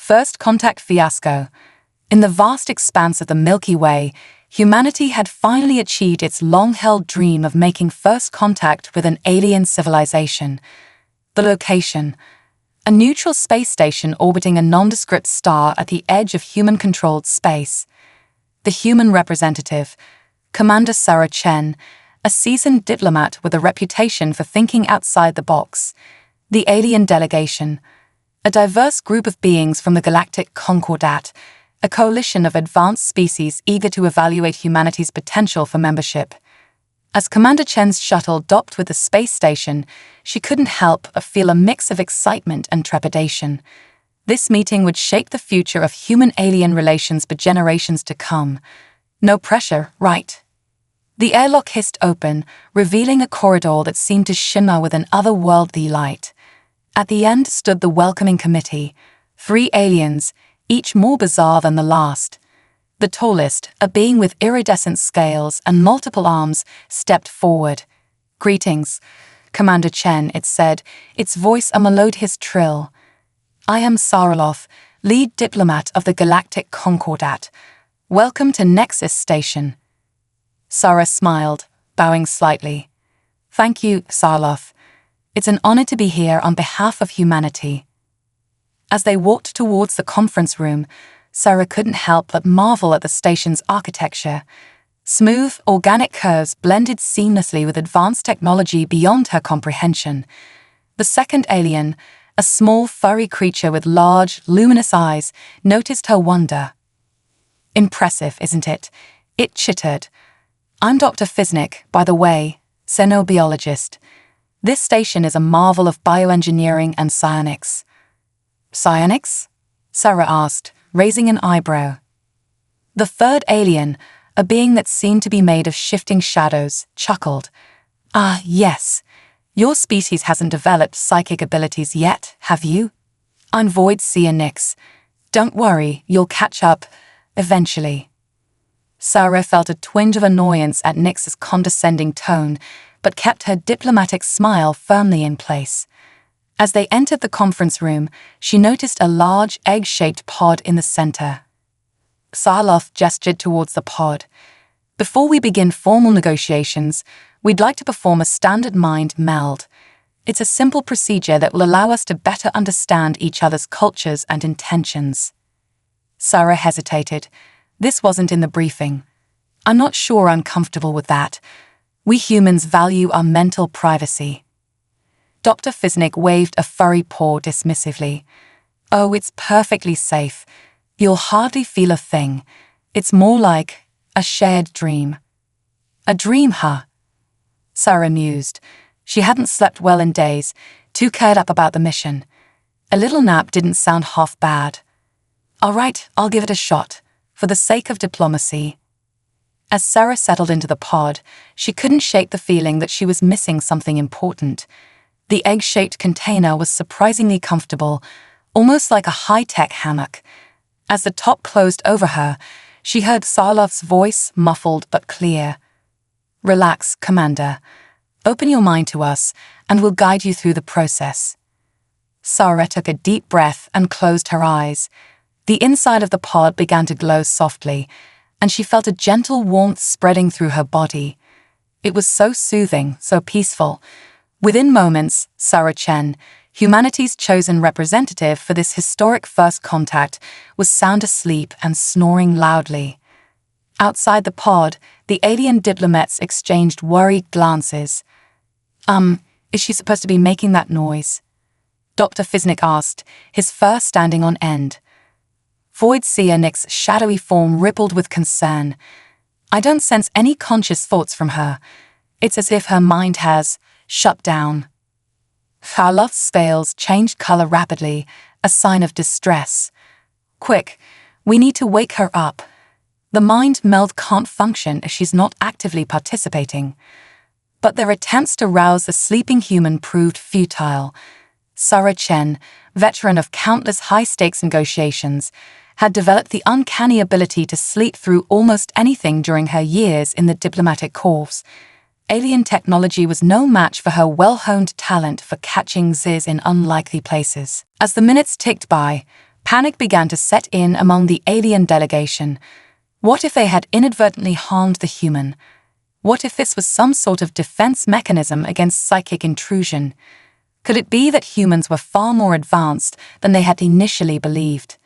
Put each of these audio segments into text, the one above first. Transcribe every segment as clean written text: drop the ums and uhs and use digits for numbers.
First contact fiasco. In the vast expanse of the Milky Way, humanity had finally achieved its long-held dream of making first contact with an alien civilization. The location: a neutral space station orbiting a nondescript star at the edge of human-controlled space. The human representative, Commander Sarah Chen, a seasoned diplomat with a reputation for thinking outside the box. The alien delegation, a diverse group of beings from the galactic Concordat, a coalition of advanced species eager to evaluate humanity's potential for membership. As Commander Chen's shuttle docked with the space station, she couldn't help but feel a mix of excitement and trepidation. This meeting would shape the future of human-alien relations for generations to come. No pressure, right? The airlock hissed open, revealing a corridor that seemed to shimmer with an otherworldly light. At the end stood the welcoming committee, 3 aliens, each more bizarre than the last. The tallest, a being with iridescent scales and multiple arms, stepped forward. "Greetings, Commander Chen," it said, its voice a melodious trill. "I am Saraloth, lead diplomat of the Galactic Concordat. Welcome to Nexus Station." Sarah smiled, bowing slightly. "Thank you, Saraloth. It's an honor to be here on behalf of humanity." As they walked towards the conference room, Sarah couldn't help but marvel at the station's architecture. Smooth, organic curves blended seamlessly with advanced technology beyond her comprehension. The second alien, a small, furry creature with large, luminous eyes, noticed her wonder. "Impressive, isn't it?" it chittered. "I'm Dr. Fisnik, by the way, xenobiologist. This station is a marvel of bioengineering and psionics." "Psionics?" Sarah asked, raising an eyebrow. The third alien, a being that seemed to be made of shifting shadows, chuckled. "Ah, yes. Your species hasn't developed psychic abilities yet, have you? I'm Void Seer Nix. Don't worry, you'll catch up, eventually." Sarah felt a twinge of annoyance at Nix's condescending tone, but kept her diplomatic smile firmly in place. As they entered the conference room, she noticed a large, egg-shaped pod in the center. Saraloth gestured towards the pod. "Before we begin formal negotiations, we'd like to perform a standard mind meld. It's a simple procedure that will allow us to better understand each other's cultures and intentions." Sarah hesitated. This wasn't in the briefing. "I'm not sure I'm comfortable with that. We humans value our mental privacy." Dr. Fisnik waved a furry paw dismissively. "Oh, it's perfectly safe. You'll hardly feel a thing. It's more like a shared dream." "A dream, huh?" Sarah mused. She hadn't slept well in days, too carried up about the mission. A little nap didn't sound half bad. "All right, I'll give it a shot, for the sake of diplomacy." As Sarah settled into the pod, she couldn't shake the feeling that she was missing something important. The egg-shaped container was surprisingly comfortable, almost like a high-tech hammock. As the top closed over her, she heard Saraloth's voice, muffled but clear. "Relax, Commander. Open your mind to us, and we'll guide you through the process." Sarah took a deep breath and closed her eyes. The inside of the pod began to glow softly, and she felt a gentle warmth spreading through her body. It was so soothing, so peaceful. Within moments, Sarah Chen, humanity's chosen representative for this historic first contact, was sound asleep and snoring loudly. Outside the pod, the alien diplomats exchanged worried glances. Is she supposed to be making that noise?" Dr. Fisnik asked, his fur standing on end. Void Seer Nix's shadowy form rippled with concern. "I don't sense any conscious thoughts from her. It's as if her mind has shut down." Saraloth's scales changed color rapidly, a sign of distress. "Quick, we need to wake her up. The mind meld can't function if she's not actively participating." But their attempts to rouse the sleeping human proved futile. Sarah Chen, veteran of countless high-stakes negotiations, had developed the uncanny ability to sleep through almost anything during her years in the diplomatic corps. Alien technology was no match for her well-honed talent for catching Ziz in unlikely places. As the minutes ticked by, Panic began to set in among the alien delegation. What if they had inadvertently harmed the human? What if this was some sort of defense mechanism against psychic intrusion? Could it be that humans were far more advanced than they had initially believed?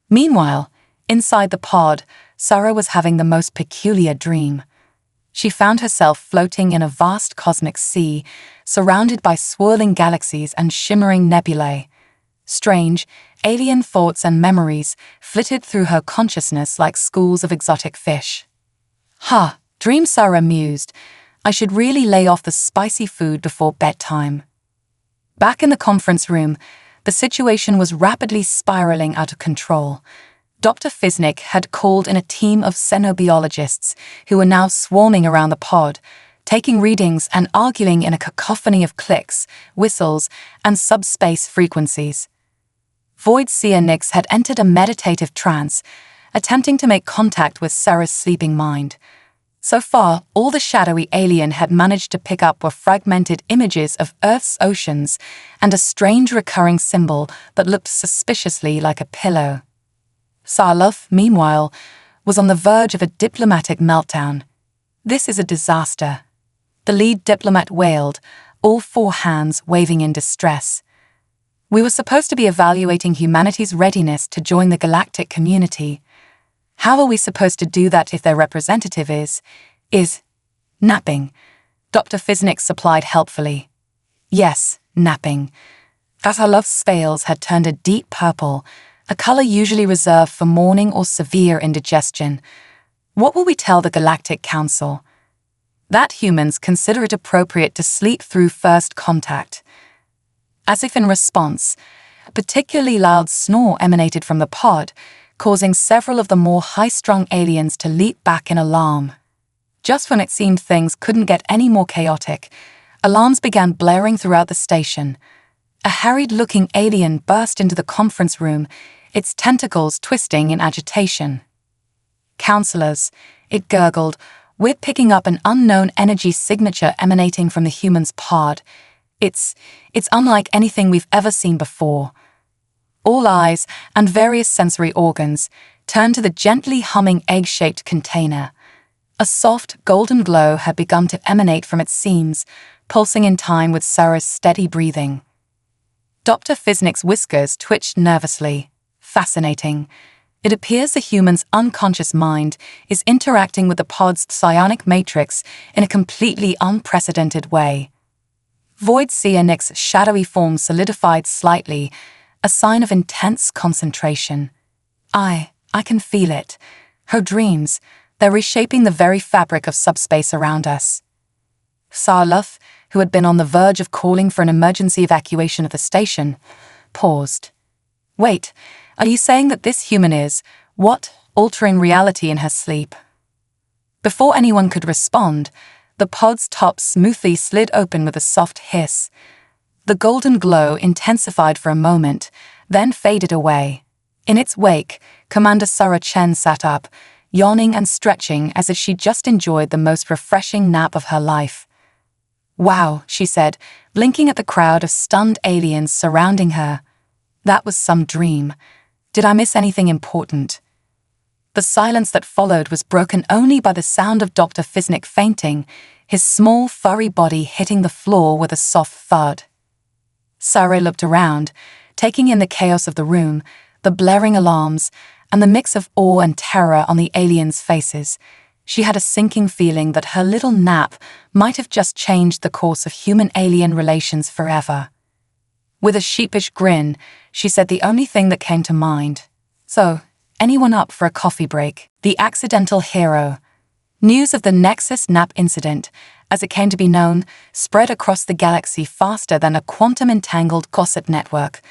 Meanwhile, inside the pod, Sarah was having the most peculiar dream. She found herself floating in a vast cosmic sea, surrounded by swirling galaxies and shimmering nebulae. Strange, alien thoughts and memories flitted through her consciousness like schools of exotic fish. "Ha, dream Sarah mused. I should really lay off the spicy food before bedtime." Back in the conference room, the situation was rapidly spiraling out of control. Dr. Fisnick had called in a team of xenobiologists who were now swarming around the pod, taking readings and arguing in a cacophony of clicks, whistles, and subspace frequencies. Void Seer Nix had entered a meditative trance, attempting to make contact with Sarah's sleeping mind. So far, all the shadowy alien had managed to pick up were fragmented images of Earth's oceans and a strange recurring symbol that looked suspiciously like a pillow. Sarluff, meanwhile, was on the verge of a diplomatic meltdown. "This is a disaster," the lead diplomat wailed, all four hands waving in distress. "We were supposed to be evaluating humanity's readiness to join the galactic community. How are we supposed to do that if their representative is napping?" Dr. Fisnick supplied helpfully. "Yes, napping." Sarluff's scales had turned a deep purple, a color usually reserved for morning or severe indigestion. "What will we tell the Galactic Council?" "That humans consider it appropriate to sleep through first contact." As if in response, a particularly loud snore emanated from the pod, causing several of the more high-strung aliens to leap back in alarm. Just when it seemed things couldn't get any more chaotic, alarms began blaring throughout the station. A harried-looking alien burst into the conference room, its tentacles twisting in agitation. "Counselors," it gurgled, "we're picking up an unknown energy signature emanating from the human's pod. It's unlike anything we've ever seen before." All eyes and various sensory organs turned to the gently humming egg-shaped container. A soft, golden glow had begun to emanate from its seams, pulsing in time with Sarah's steady breathing. Dr. Fisnick's whiskers twitched nervously. "Fascinating. It appears the human's unconscious mind is interacting with the pod's psionic matrix in a completely unprecedented way." Void Seer Nix's shadowy form solidified slightly, a sign of intense concentration. I can feel it. Her dreams, they're reshaping the very fabric of subspace around us." Sarluff, who had been on the verge of calling for an emergency evacuation of the station, paused. "Wait, are you saying that this human is, altering reality in her sleep?" Before anyone could respond, the pod's top smoothly slid open with a soft hiss. The golden glow intensified for a moment, then faded away. In its wake, Commander Sarah Chen sat up, yawning and stretching as if she'd just enjoyed the most refreshing nap of her life. "Wow," she said, blinking at the crowd of stunned aliens surrounding her. "That was some dream. Did I miss anything important?" The silence that followed was broken only by the sound of Dr. Fisnick fainting, his small, furry body hitting the floor with a soft thud. Sarah looked around, taking in the chaos of the room, the blaring alarms, and the mix of awe and terror on the aliens' faces. She had a sinking feeling that her little nap might have just changed the course of human-alien relations forever. With a sheepish grin, she said the only thing that came to mind. "So, anyone up for a coffee break?" The accidental hero. News of the Nexus nap incident, as it came to be known, spread across the galaxy faster than a quantum-entangled gossip network.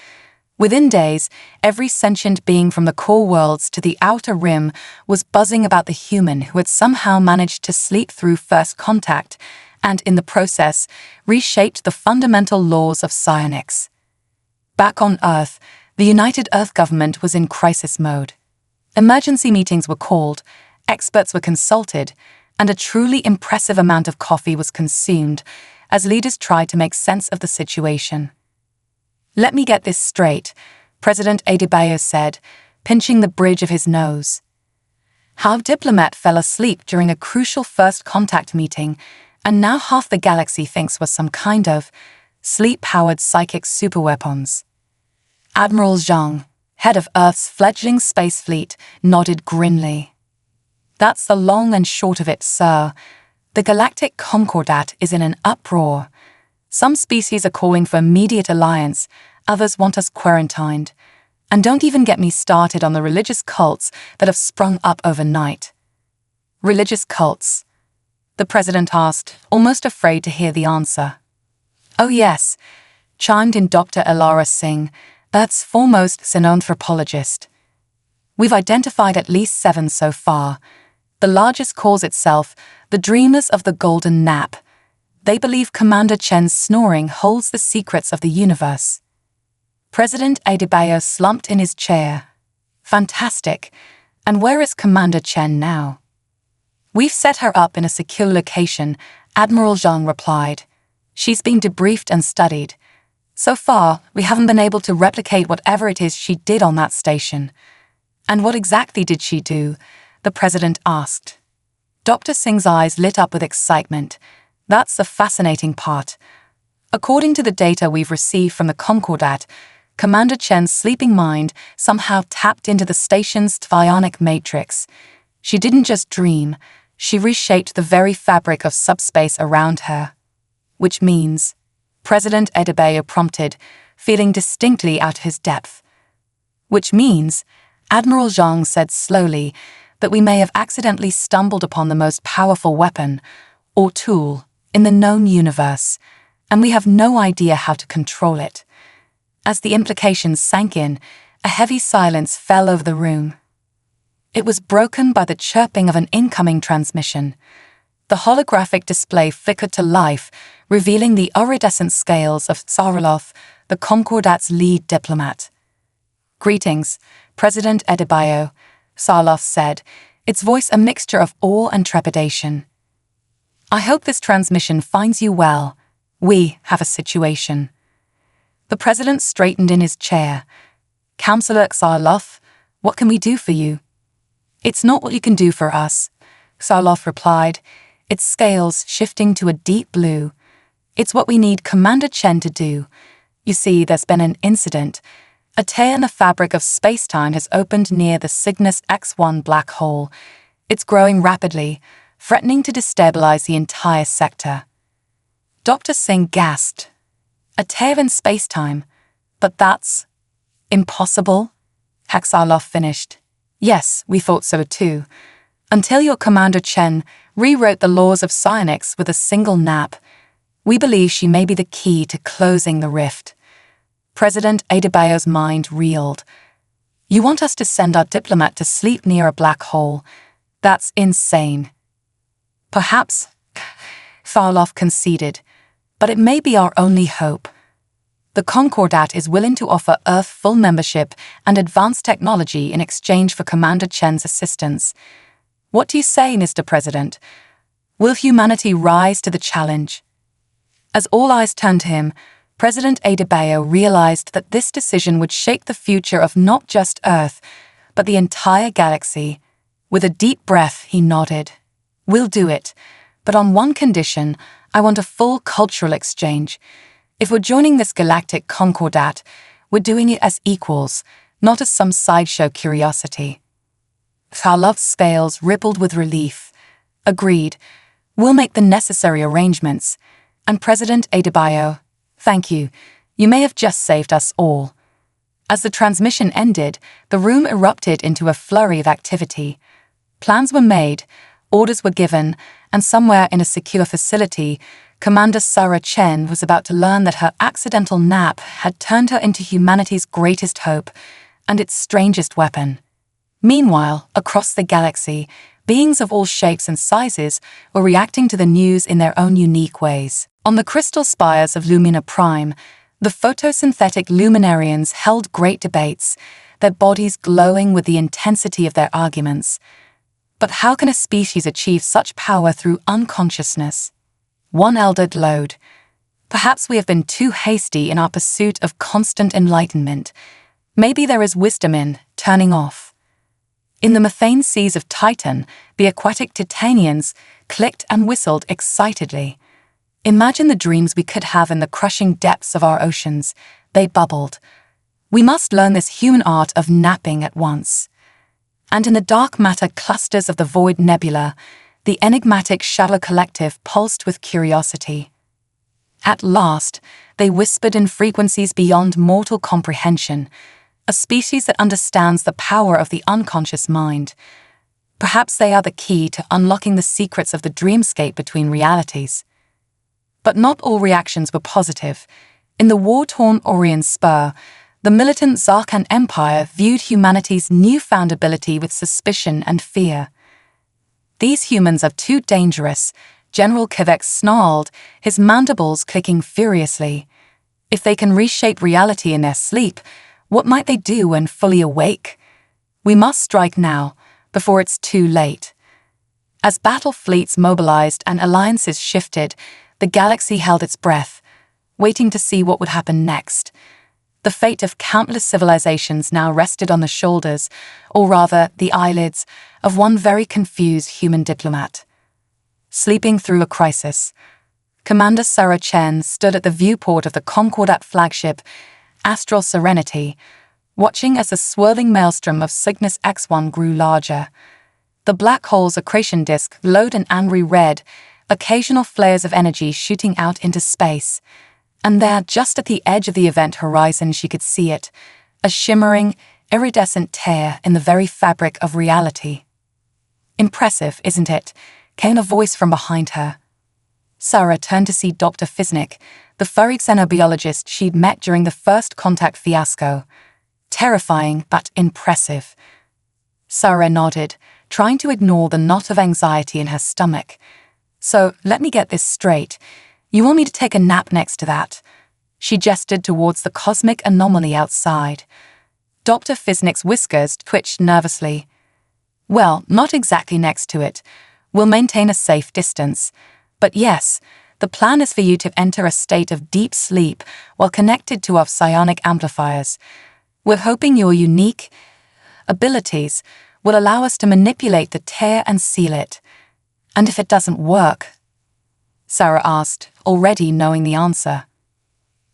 Within days, every sentient being from the core worlds to the outer rim was buzzing about the human who had somehow managed to sleep through first contact and, in the process, reshaped the fundamental laws of psionics. Back on Earth, the United Earth government was in crisis mode. Emergency meetings were called, experts were consulted, and a truly impressive amount of coffee was consumed as leaders tried to make sense of the situation. "Let me get this straight. President Adebayo said, pinching the bridge of his nose. Our diplomat fell asleep during a crucial first contact meeting, and now half the galaxy thinks was some kind of sleep-powered psychic superweapons. Admiral Zhang, head of Earth's fledgling space fleet, nodded grimly. That's the long and short of it, sir. The galactic concordat is in an uproar. Some species are calling for immediate alliance, others want us quarantined. And don't even get me started on the religious cults that have sprung up overnight. Religious cults? The president asked, almost afraid to hear the answer. Oh yes, chimed in Dr. Elara Singh, Earth's foremost xenanthropologist. We've identified at least 7 so far. The largest calls itself the Dreamers of the Golden Nap. They believe Commander Chen's snoring holds the secrets of the universe. President Adebayo slumped in his chair. Fantastic. And where is Commander Chen now? We've set her up in a secure location, Admiral Zhang replied. She's been debriefed and studied. So far, we haven't been able to replicate whatever it is she did on that station. And what exactly did she do? The president asked. Dr. Singh's eyes lit up with excitement. That's the fascinating part. According to the data we've received from the Concordat, Commander Chen's sleeping mind somehow tapped into the station's psionic matrix. She didn't just dream, she reshaped the very fabric of subspace around her. Which means, President Adebayo prompted, feeling distinctly out of his depth. Which means, Admiral Zhang said slowly, that we may have accidentally stumbled upon the most powerful weapon, or tool, in the known universe, and we have no idea how to control it. As the implications sank in, a heavy silence fell over the room. It was broken by the chirping of an incoming transmission. The holographic display flickered to life, revealing the iridescent scales of Saraloth, the Concordat's lead diplomat. Greetings, President Adebayo, Sarloth said, its voice a mixture of awe and trepidation. I hope this transmission finds you well. We have a situation. The president straightened in his chair. Counselor Sarloth, what can we do for you? It's not what you can do for us, Sarloth replied, its scales shifting to a deep blue. It's what we need Commander Chen to do. You see, there's been an incident. A tear in the fabric of space-time has opened near the Cygnus X1 black hole. It's growing rapidly, threatening to destabilize the entire sector. Dr. Singh gasped. A tear in space-time? But that's impossible? Haxarloff finished. Yes, we thought so too. Until your Commander Chen rewrote the laws of psionics with a single nap, we believe she may be the key to closing the rift. President Adebayo's mind reeled. You want us to send our diplomat to sleep near a black hole? That's insane. Perhaps, Farloff conceded, but it may be our only hope. The Concordat is willing to offer Earth full membership and advanced technology in exchange for Commander Chen's assistance. What do you say, Mr. President? Will humanity rise to the challenge? As all eyes turned to him, President Adebayo realized that this decision would shape the future of not just Earth, but the entire galaxy. With a deep breath, he nodded. We'll do it, but on one condition. I want a full cultural exchange. If we're joining this galactic concordat, we're doing it as equals, not as some sideshow curiosity. Farlov's scales rippled with relief. Agreed. We'll make the necessary arrangements. And President Adebayo, thank you. You may have just saved us all. As the transmission ended, the room erupted into a flurry of activity. Plans were made, orders were given, and somewhere in a secure facility, Commander Sarah Chen was about to learn that her accidental nap had turned her into humanity's greatest hope and its strangest weapon. Meanwhile, across the galaxy, beings of all shapes and sizes were reacting to the news in their own unique ways. On the crystal spires of Lumina Prime, the photosynthetic luminarians held great debates, their bodies glowing with the intensity of their arguments. But how can a species achieve such power through unconsciousness? One elder glowed. Perhaps we have been too hasty in our pursuit of constant enlightenment. Maybe there is wisdom in turning off. In the methane seas of Titan, the aquatic Titanians clicked and whistled excitedly. Imagine the dreams we could have in the crushing depths of our oceans, they bubbled. We must learn this human art of napping at once. And in the dark matter clusters of the Void Nebula, the enigmatic Shadow Collective pulsed with curiosity. At last, they whispered in frequencies beyond mortal comprehension, a species that understands the power of the unconscious mind. Perhaps they are the key to unlocking the secrets of the dreamscape between realities. But not all reactions were positive. In the war-torn Orion Spur, the militant Zarkan Empire viewed humanity's newfound ability with suspicion and fear. "These humans are too dangerous," General Kivek snarled, his mandibles clicking furiously. "If they can reshape reality in their sleep, what might they do when fully awake? We must strike now, before it's too late." As battle fleets mobilized and alliances shifted, the galaxy held its breath, waiting to see what would happen next. The fate of countless civilizations now rested on the shoulders, or rather the eyelids, of one very confused human diplomat. Sleeping through a crisis, Commander Sarah Chen stood at the viewport of the Concordat flagship, Astral Serenity, watching as the swirling maelstrom of Cygnus X1 grew larger. The black hole's accretion disk glowed an angry red, occasional flares of energy shooting out into space. And there, just at the edge of the event horizon, she could see it, a shimmering, iridescent tear in the very fabric of reality. "Impressive, isn't it?" came a voice from behind her. Sarah turned to see Dr. Fisnik, the furry xenobiologist she'd met during the first contact fiasco. Terrifying, but impressive. Sarah nodded, trying to ignore the knot of anxiety in her stomach. "So, let me get this straight. You want me to take a nap next to that?" She gestured towards the cosmic anomaly outside. Dr. Fisnik's whiskers twitched nervously. "Well, not exactly next to it. We'll maintain a safe distance. But yes, the plan is for you to enter a state of deep sleep while connected to our psionic amplifiers. We're hoping your unique abilities will allow us to manipulate the tear and seal it. And if it doesn't work?" Sarah asked, already knowing the answer.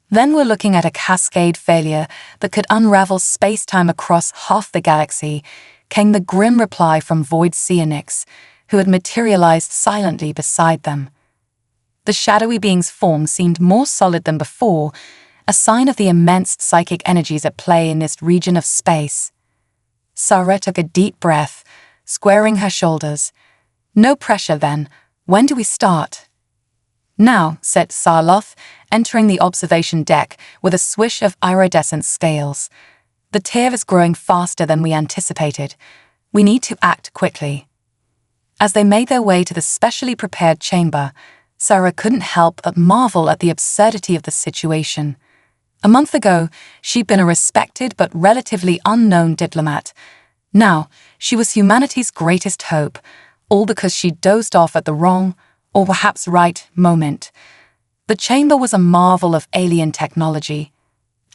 "Then we're looking at a cascade failure that could unravel space-time across half the galaxy," came the grim reply from Void Psionics, who had materialized silently beside them. The shadowy being's form seemed more solid than before, a sign of the immense psychic energies at play in this region of space. Sarah took a deep breath, squaring her shoulders. "No pressure then. When do we start?" "Now," said Sarloth, entering the observation deck with a swish of iridescent scales. "The tear is growing faster than we anticipated. We need to act quickly." As they made their way to the specially prepared chamber, Sarah couldn't help but marvel at the absurdity of the situation. A month ago, she'd been a respected but relatively unknown diplomat. Now, she was humanity's greatest hope, all because she dozed off at the wrong, or perhaps right, moment. The chamber was a marvel of alien technology.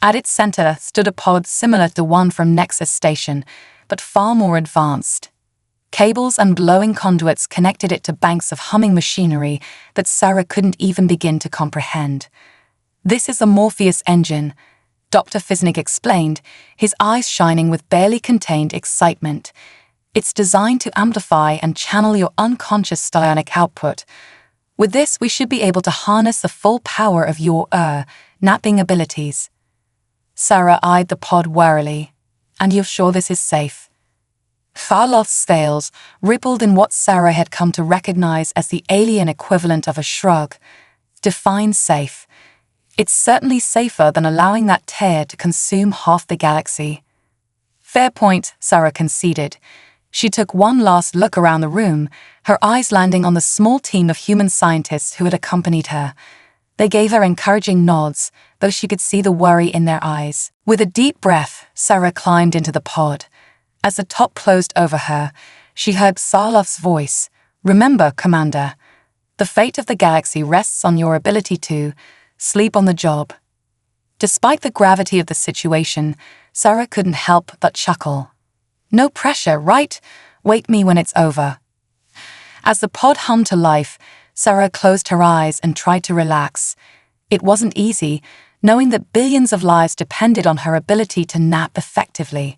At its center stood a pod similar to the one from Nexus Station, but far more advanced. Cables and blowing conduits connected it to banks of humming machinery that Sarah couldn't even begin to comprehend. "This is a Morpheus engine," Dr. Fisnik explained, his eyes shining with barely contained excitement. "It's designed to amplify and channel your unconscious psionic output. With this, we should be able to harness the full power of your napping abilities." Sarah eyed the pod warily. "And you're sure this is safe?" Farloth's scales rippled in what Sarah had come to recognize as the alien equivalent of a shrug. "Define safe. It's certainly safer than allowing that tear to consume half the galaxy." "Fair point," Sarah conceded. She took one last look around the room, her eyes landing on the small team of human scientists who had accompanied her. They gave her encouraging nods, though she could see the worry in their eyes. With a deep breath, Sarah climbed into the pod. As the top closed over her, she heard Sarloth's voice. "Remember, Commander, the fate of the galaxy rests on your ability to sleep on the job." Despite the gravity of the situation, Sarah couldn't help but chuckle. No pressure, right? Wake me when it's over. As the pod hummed to life, Sarah closed her eyes and tried to relax. It wasn't easy, knowing that billions of lives depended on her ability to nap effectively.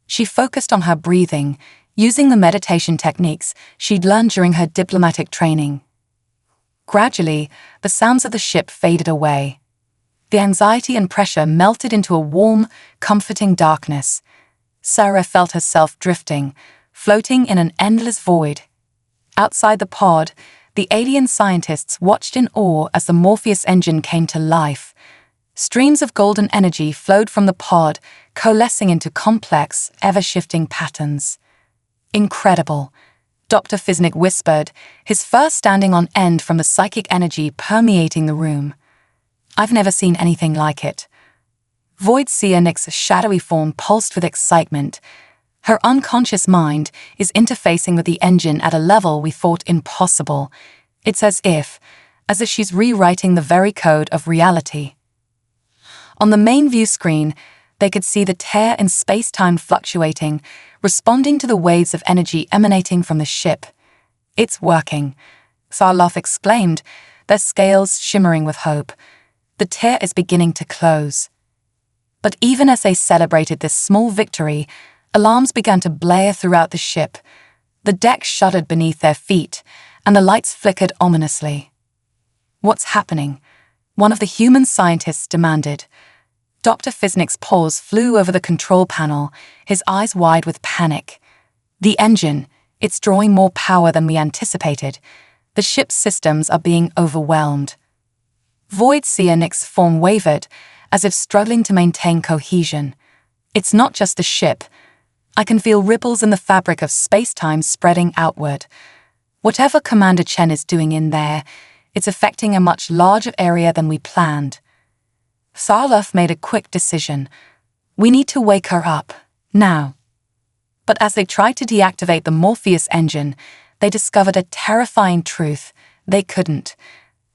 She focused on her breathing, using the meditation techniques she'd learned during her diplomatic training. Gradually, the sounds of the ship faded away. The anxiety and pressure melted into a warm, comforting darkness. Sarah felt herself drifting, floating in an endless void. Outside the pod, the alien scientists watched in awe as the Morpheus engine came to life. Streams of golden energy flowed from the pod, coalescing into complex, ever-shifting patterns. Incredible, Dr. Fisnik whispered, his fur standing on end from the psychic energy permeating the room. I've never seen anything like it. Void Seer Nick's shadowy form pulsed with excitement. Her unconscious mind is interfacing with the engine at a level we thought impossible. It's as if she's rewriting the very code of reality. On the main view screen, they could see the tear in space-time fluctuating, responding to the waves of energy emanating from the ship. It's working, Sarloff exclaimed, their scales shimmering with hope. The tear is beginning to close. But even as they celebrated this small victory, alarms began to blare throughout the ship. The deck shuddered beneath their feet, and the lights flickered ominously. What's happening? One of the human scientists demanded. Dr. Fisnik's paws flew over the control panel, his eyes wide with panic. The engine, it's drawing more power than we anticipated. The ship's systems are being overwhelmed. Void Seer Nick's form wavered, as if struggling to maintain cohesion. It's not just the ship. I can feel ripples in the fabric of space-time spreading outward. Whatever Commander Chen is doing in there, it's affecting a much larger area than we planned. Sarloff made a quick decision. We need to wake her up, now. But as they tried to deactivate the Morpheus engine, they discovered a terrifying truth. They couldn't.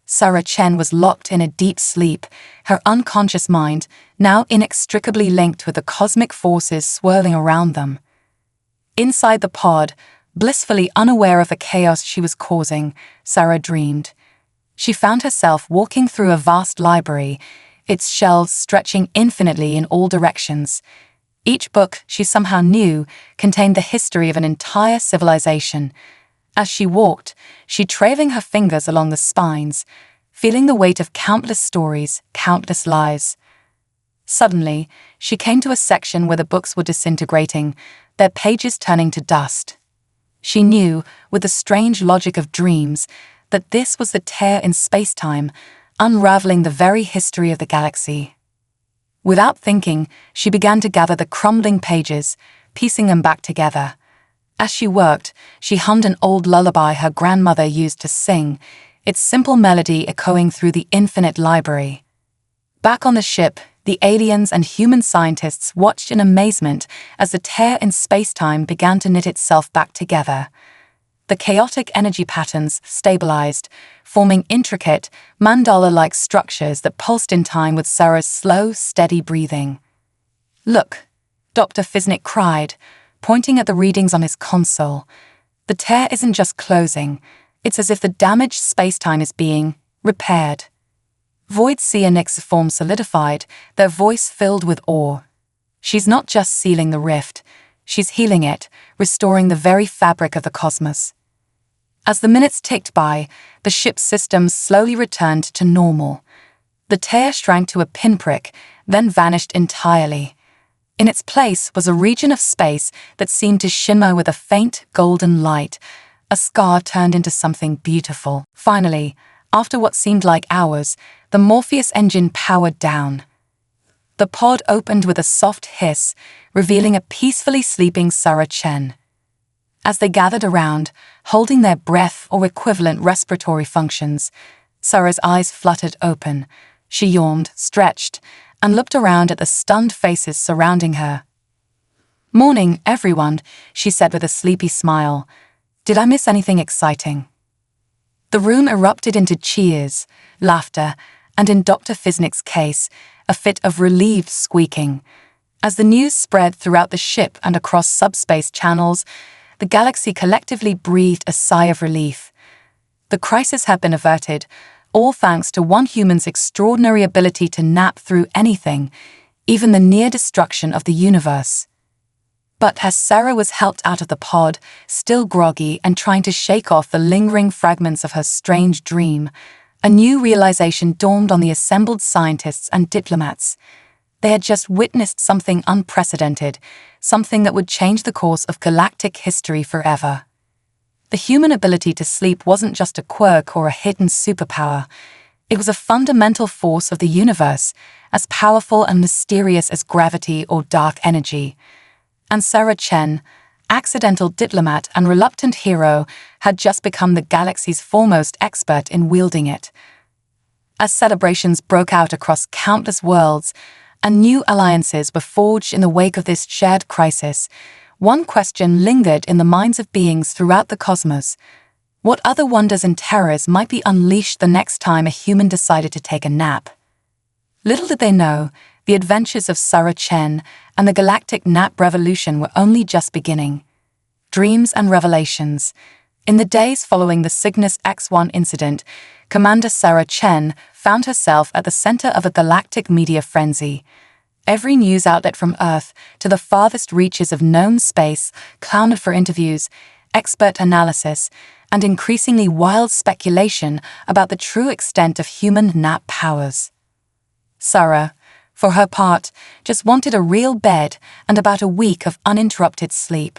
Sarah Chen was locked in a deep sleep, her unconscious mind now inextricably linked with the cosmic forces swirling around them. Inside the pod, blissfully unaware of the chaos she was causing, Sarah dreamed. She found herself walking through a vast library, its shelves stretching infinitely in all directions. Each book, she somehow knew, contained the history of an entire civilization. As she walked, she trailing her fingers along the spines, feeling the weight of countless stories, countless lives. Suddenly, she came to a section where the books were disintegrating, their pages turning to dust. She knew, with the strange logic of dreams, that this was the tear in space-time, unraveling the very history of the galaxy. Without thinking, she began to gather the crumbling pages, piecing them back together. As she worked, she hummed an old lullaby her grandmother used to sing, its simple melody echoing through the infinite library. Back on the ship, the aliens and human scientists watched in amazement as the tear in space-time began to knit itself back together. The chaotic energy patterns stabilized, forming intricate, mandala-like structures that pulsed in time with Sarah's slow, steady breathing. "Look," Dr. Fisnik cried, pointing at the readings on his console. "The tear isn't just closing, it's as if the damaged space-time is being repaired." Void Seer Nick's form solidified, their voice filled with awe. "She's not just sealing the rift, she's healing it, restoring the very fabric of the cosmos." As the minutes ticked by, the ship's systems slowly returned to normal. The tear shrank to a pinprick, then vanished entirely. In its place was a region of space that seemed to shimmer with a faint golden light. A scar turned into something beautiful. Finally, after what seemed like hours, the Morpheus engine powered down. The pod opened with a soft hiss, revealing a peacefully sleeping Sarah Chen. As they gathered around, holding their breath or equivalent respiratory functions, Sarah's eyes fluttered open. She yawned, stretched, and looked around at the stunned faces surrounding her. "Morning, everyone," she said with a sleepy smile. "Did I miss anything exciting?" The room erupted into cheers, laughter, and in Dr. Fisnik's case, a fit of relieved squeaking. As the news spread throughout the ship and across subspace channels, the galaxy collectively breathed a sigh of relief. The crisis had been averted, all thanks to one human's extraordinary ability to nap through anything, even the near destruction of the universe. But as Sarah was helped out of the pod, still groggy and trying to shake off the lingering fragments of her strange dream, a new realization dawned on the assembled scientists and diplomats. They had just witnessed something unprecedented, something that would change the course of galactic history forever. The human ability to sleep wasn't just a quirk or a hidden superpower. It was a fundamental force of the universe, as powerful and mysterious as gravity or dark energy. And Sarah Chen, accidental diplomat and reluctant hero, had just become the galaxy's foremost expert in wielding it. As celebrations broke out across countless worlds, and new alliances were forged in the wake of this shared crisis, one question lingered in the minds of beings throughout the cosmos. What other wonders and terrors might be unleashed the next time a human decided to take a nap? Little did they know, the adventures of Sarah Chen and the galactic nap revolution were only just beginning. Dreams and revelations. In the days following the Cygnus X-1 incident, Commander Sarah Chen found herself at the center of a galactic media frenzy. Every news outlet from Earth to the farthest reaches of known space clamoured for interviews, expert analysis, and increasingly wild speculation about the true extent of human nap powers. Sarah, for her part, just wanted a real bed and about a week of uninterrupted sleep.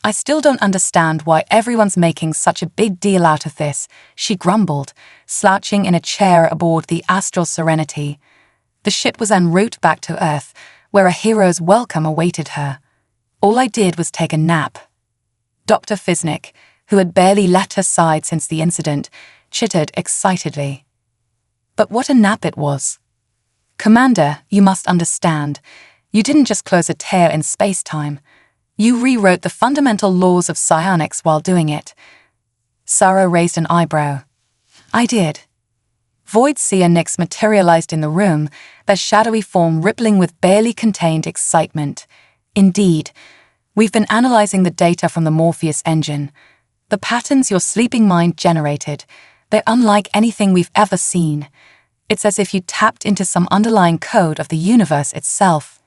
"I still don't understand why everyone's making such a big deal out of this," she grumbled, slouching in a chair aboard the Astral Serenity. The ship was en route back to Earth, where a hero's welcome awaited her. "All I did was take a nap." Dr. Fisnick, who had barely left her side since the incident, chittered excitedly. But what a nap it was. "Commander, you must understand. You didn't just close a tear in space-time. You rewrote the fundamental laws of psionics while doing it." Sarah raised an eyebrow. "I did." Void Seer Nix materialized in the room, their shadowy form rippling with barely contained excitement. "Indeed, we've been analyzing the data from the Morpheus engine. The patterns your sleeping mind generated, they're unlike anything we've ever seen. It's as if you tapped into some underlying code of the universe itself."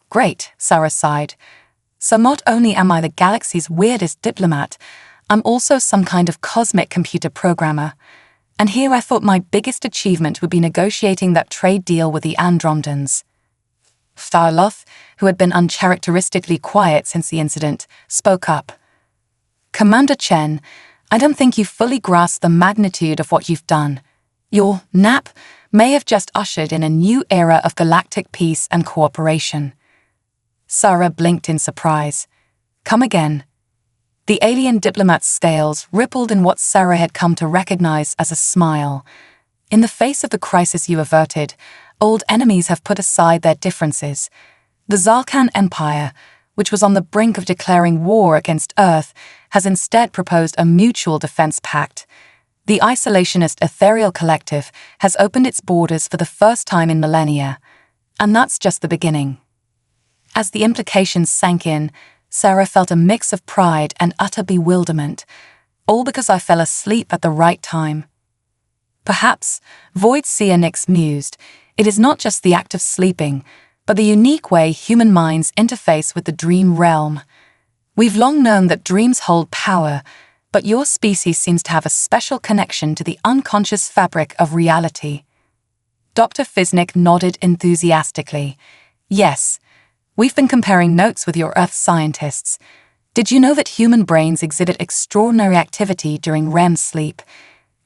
"Great," Sarah sighed. "So not only am I the galaxy's weirdest diplomat, I'm also some kind of cosmic computer programmer. And here I thought my biggest achievement would be negotiating that trade deal with the Andromedans." Starloth, who had been uncharacteristically quiet since the incident, spoke up. "Commander Chen, I don't think you fully grasp the magnitude of what you've done. Your nap may have just ushered in a new era of galactic peace and cooperation." Sarah blinked in surprise. "Come again." The alien diplomat's scales rippled in what Sarah had come to recognize as a smile. "In the face of the crisis you averted, old enemies have put aside their differences. The Zarkan Empire, which was on the brink of declaring war against Earth, has instead proposed a mutual defense pact. The isolationist Ethereal Collective has opened its borders for the first time in millennia. And that's just the beginning." As the implications sank in, Sarah felt a mix of pride and utter bewilderment, all because I fell asleep at the right time. Perhaps, Void Seer Nix mused, it is not just the act of sleeping, but the unique way human minds interface with the dream realm. We've long known that dreams hold power, but your species seems to have a special connection to the unconscious fabric of reality. Dr. Fisnick nodded enthusiastically. "Yes, we've been comparing notes with your Earth scientists. Did you know that human brains exhibit extraordinary activity during REM sleep?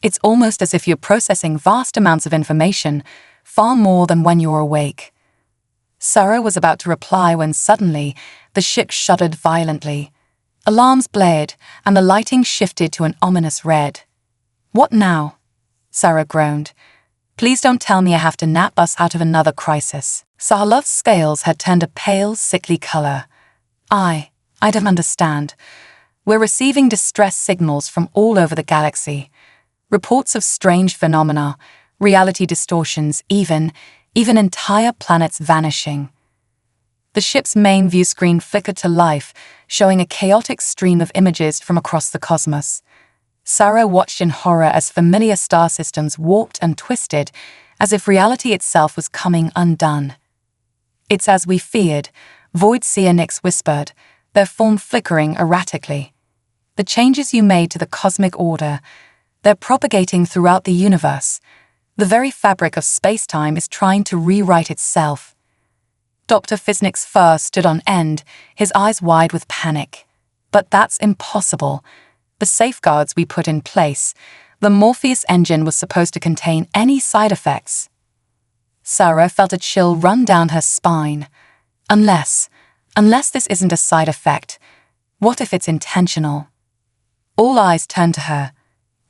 It's almost as if you're processing vast amounts of information, far more than when you're awake." Sarah was about to reply when suddenly the ship shuddered violently. Alarms blared, and the lighting shifted to an ominous red. "What now?" Sarah groaned. "Please don't tell me I have to nap us out of another crisis." Sarlov's scales had turned a pale, sickly color. I don't understand. We're receiving distress signals from all over the galaxy. Reports of strange phenomena, reality distortions, even entire planets vanishing." The ship's main view screen flickered to life, showing a chaotic stream of images from across the cosmos. Sarah watched in horror as familiar star systems warped and twisted, as if reality itself was coming undone. "It's as we feared," Void Seer Nyx whispered, their form flickering erratically. "The changes you made to the cosmic order, they're propagating throughout the universe. The very fabric of space-time is trying to rewrite itself." Dr. Fisnick's fur stood on end, his eyes wide with panic. "But that's impossible. The safeguards we put in place, the Morpheus engine was supposed to contain any side effects." Sarah felt a chill run down her spine. Unless this isn't a side effect, what if it's intentional? All eyes turned to her.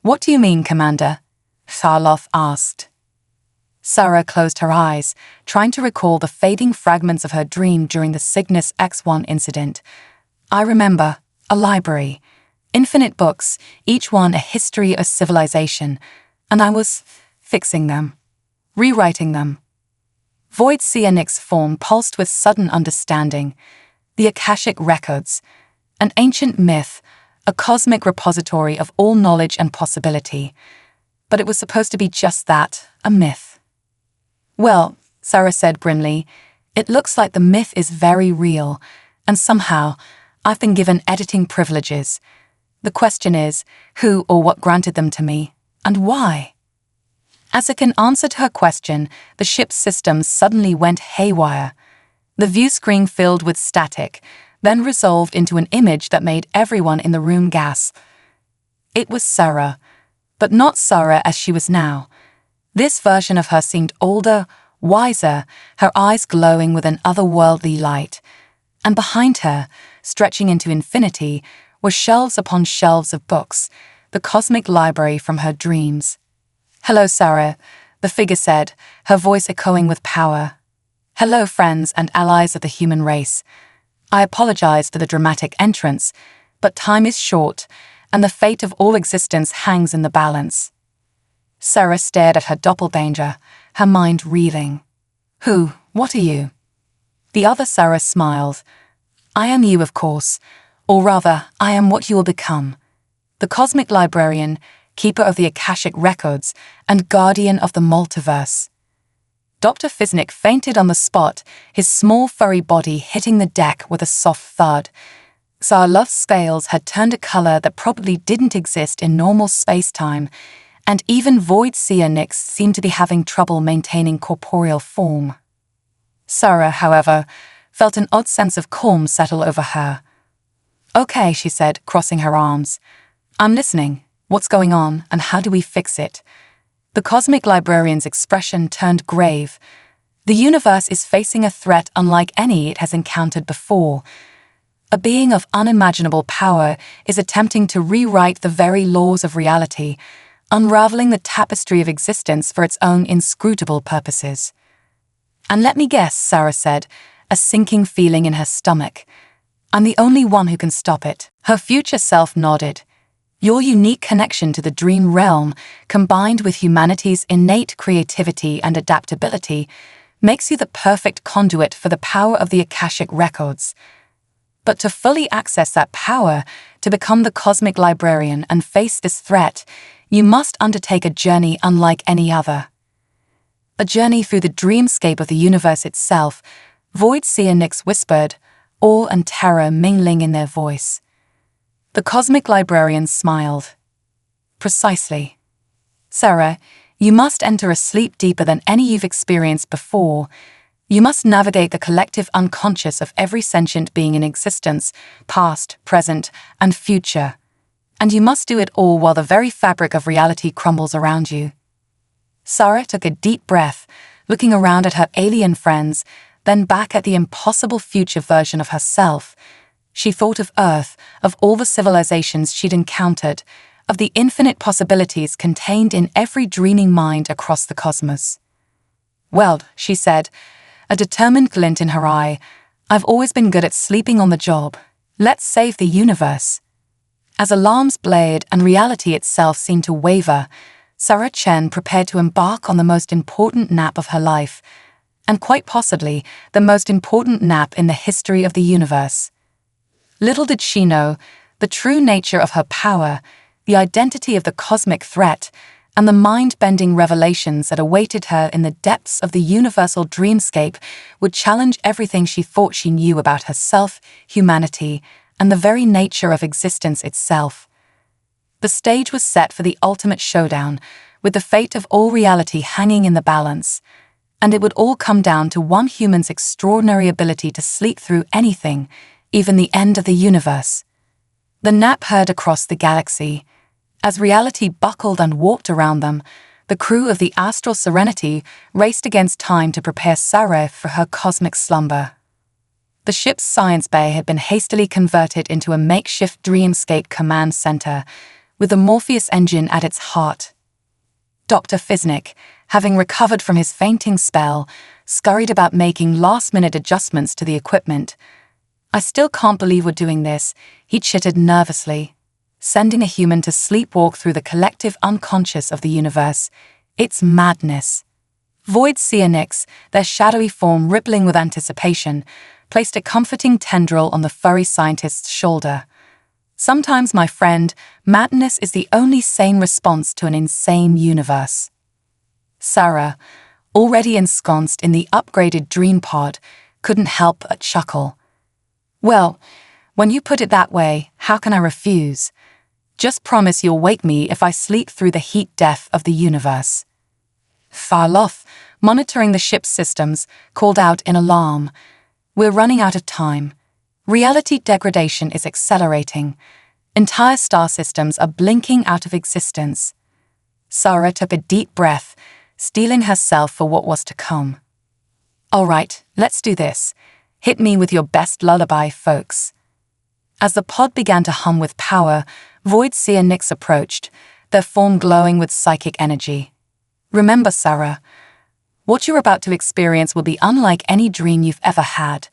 "What do you mean, Commander?" Sarloth asked. Sarah closed her eyes, trying to recall the fading fragments of her dream during the Cygnus X1 incident. "I remember, a library, infinite books, each one a history of civilization, and I was fixing them, rewriting them." Void Seer Nyx's form pulsed with sudden understanding. The Akashic Records, an ancient myth, a cosmic repository of all knowledge and possibility. But it was supposed to be just that, a myth. "Well," Sarah said grimly, "it looks like the myth is very real, and somehow I've been given editing privileges. The question is, who or what granted them to me, and why?" As Akin answered her question, the ship's systems suddenly went haywire. The view screen filled with static, then resolved into an image that made everyone in the room gasp. It was Sarah, but not Sarah as she was now. This version of her seemed older, wiser, her eyes glowing with an otherworldly light. And behind her, stretching into infinity, were shelves upon shelves of books, the cosmic library from her dreams. "Hello, Sarah," the figure said, her voice echoing with power. "Hello, friends and allies of the human race. I apologize for the dramatic entrance, but time is short, and the fate of all existence hangs in the balance." Sarah stared at her doppelganger, her mind reeling. "Who? What are you?" The other Sarah smiled. "I am you, of course, or rather, I am what you will become. The cosmic librarian, keeper of the Akashic Records, and guardian of the multiverse." Dr. Fisnick fainted on the spot, his small furry body hitting the deck with a soft thud. Sarloth's scales had turned a color that probably didn't exist in normal space-time, and even Void Seer Nyx seemed to be having trouble maintaining corporeal form. Sarah, however, felt an odd sense of calm settle over her. "Okay," she said, crossing her arms. "I'm listening. What's going on, and how do we fix it?" The cosmic librarian's expression turned grave. "The universe is facing a threat unlike any it has encountered before. A being of unimaginable power is attempting to rewrite the very laws of reality, unraveling the tapestry of existence for its own inscrutable purposes." "And let me guess," Sarah said, a sinking feeling in her stomach. "I'm the only one who can stop it." Her future self nodded. "Your unique connection to the dream realm, combined with humanity's innate creativity and adaptability, makes you the perfect conduit for the power of the Akashic Records. But to fully access that power, to become the cosmic librarian and face this threat, you must undertake a journey unlike any other. A journey through the dreamscape of the universe itself," Void Seer Nyx whispered, awe and terror mingling in their voice. The cosmic librarian smiled. "Precisely. Sarah, you must enter a sleep deeper than any you've experienced before. You must navigate the collective unconscious of every sentient being in existence, past, present, and future. And you must do it all while the very fabric of reality crumbles around you." Sarah took a deep breath, looking around at her alien friends, then back at the impossible future version of herself. She thought of Earth, of all the civilizations she'd encountered, of the infinite possibilities contained in every dreaming mind across the cosmos. "Well," she said, a determined glint in her eye, "I've always been good at sleeping on the job. Let's save the universe." As alarms blared and reality itself seemed to waver, Sarah Chen prepared to embark on the most important nap of her life. and quite possibly the most important nap in the history of the universe. Little did she know the true nature of her power, the identity of the cosmic threat, and the mind-bending revelations that awaited her in the depths of the universal dreamscape would challenge everything she thought she knew about herself, humanity, and the very nature of existence itself. The stage was set for the ultimate showdown, with the fate of all reality hanging in the balance, and it would all come down to one human's extraordinary ability to sleep through anything, even the end of the universe. The nap heard across the galaxy. As reality buckled and warped around them, the crew of the Astral Serenity raced against time to prepare Sarah for her cosmic slumber. The ship's science bay had been hastily converted into a makeshift dreamscape command center, with the Morpheus engine at its heart. Dr. Fisnik, having recovered from his fainting spell, scurried about making last-minute adjustments to the equipment. "I still can't believe we're doing this," he chittered nervously. "Sending a human to sleepwalk through the collective unconscious of the universe. It's madness." Void Seonix, their shadowy form rippling with anticipation, placed a comforting tendril on the furry scientist's shoulder. "Sometimes, my friend, madness is the only sane response to an insane universe." Sarah, already ensconced in the upgraded dream pod, couldn't help but chuckle. "Well, when you put it that way, how can I refuse? Just promise you'll wake me if I sleep through the heat death of the universe." Farloff, monitoring the ship's systems, called out in alarm. "We're running out of time. Reality degradation is accelerating. Entire star systems are blinking out of existence." Sarah took a deep breath, steeling herself for what was to come. "All right, let's do this. Hit me with your best lullaby, folks." As the pod began to hum with power, Void Seonix approached, their form glowing with psychic energy. "Remember, Sarah, what you're about to experience will be unlike any dream you've ever had.